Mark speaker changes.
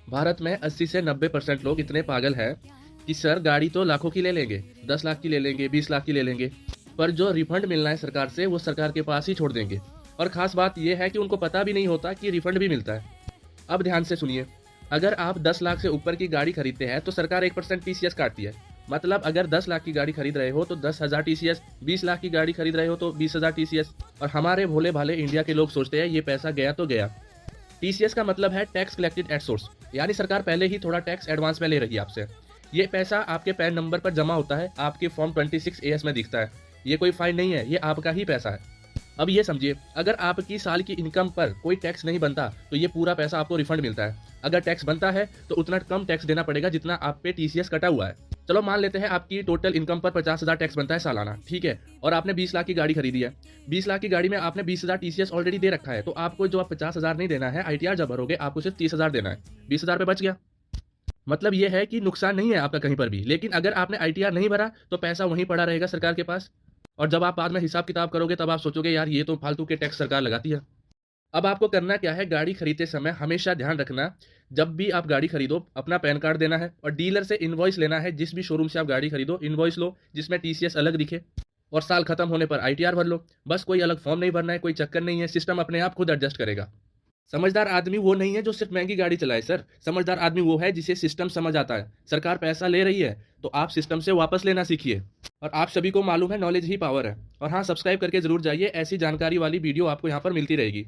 Speaker 1: भारत में 80 से 90% लोग इतने पागल हैं कि सर गाड़ी तो लाखों की ले लेंगे, 10 लाख की ले लेंगे, 20 लाख की ले लेंगे, पर जो रिफंड मिलना है सरकार से वो सरकार के पास ही छोड़ देंगे। और खास बात यह है कि उनको पता भी नहीं होता कि रिफंड भी मिलता है। अब ध्यान से सुनिए, अगर आप 10 लाख से ऊपर की गाड़ी खरीदते हैं तो सरकार 1% टीसीएस काटती है। मतलब अगर 10 लाख की गाड़ी खरीद रहे हो तो 10,000 टीसीएस, 20 लाख की गाड़ी खरीद रहे हो तो 20,000 टीसीएस। और हमारे भोले भाले इंडिया के लोग सोचते हैं ये पैसा गया तो गया। टीसीएस का मतलब है टैक्स कलेक्टेड एट सोर्स, यानी सरकार पहले ही थोड़ा टैक्स एडवांस में ले रही है आपसे। ये पैसा आपके पैन नंबर पर जमा होता है, आपके फॉर्म 26 AS में दिखता है। ये कोई फाइन नहीं है, ये आपका ही पैसा है। अब ये समझिए, अगर आपकी साल की इनकम पर कोई टैक्स नहीं बनता तो ये पूरा पैसा आपको रिफंड मिलता है। अगर टैक्स बनता है तो उतना कम टैक्स देना पड़ेगा जितना आप पे टीसीएस कटा हुआ है। चलो मान लेते हैं आपकी टोटल इनकम पर 50,000 टैक्स बनता है सालाना, ठीक है, और आपने 20 लाख की गाड़ी खरीदी है। 20 लाख की गाड़ी में आपने 20,000 टीसीएस ऑलरेडी दे रखा है, तो आपको जो आप 50,000 नहीं देना है, आईटीआर जब भरोगे आपको सिर्फ 30,000 देना है। 20,000 पे बच गया। मतलब ये है कि नुकसान नहीं है आपका कहीं पर भी। लेकिन अगर आपने आईटीआर नहीं भरा तो पैसा वहीं पड़ा रहेगा सरकार के पास। और जब आप बाद में हिसाब किताब करोगे तब आप सोचोगे यार ये तो फालतू के टैक्स सरकार लगाती है। अब आपको करना क्या है, गाड़ी खरीदते समय हमेशा ध्यान रखना, जब भी आप गाड़ी खरीदो अपना पैन कार्ड देना है और डीलर से इनवॉइस लेना है। जिस भी शोरूम से आप गाड़ी खरीदो इनवॉइस लो जिसमें टीसीएस अलग दिखे, और साल खत्म होने पर आईटीआर भर लो। बस कोई अलग फॉर्म नहीं भरना है, कोई चक्कर नहीं है, सिस्टम अपने आप खुद एडजस्ट करेगा। समझदार आदमी वो नहीं है जो सिर्फ महंगी गाड़ी चलाए सर, समझदार आदमी वो है जिसे सिस्टम समझ आता है। सरकार पैसा ले रही है तो आप सिस्टम से वापस लेना सीखिए। और आप सभी को मालूम है नॉलेज ही पावर है। और हाँ, सब्सक्राइब करके जरूर जाइए, ऐसी जानकारी वाली वीडियो आपको यहाँ पर मिलती रहेगी।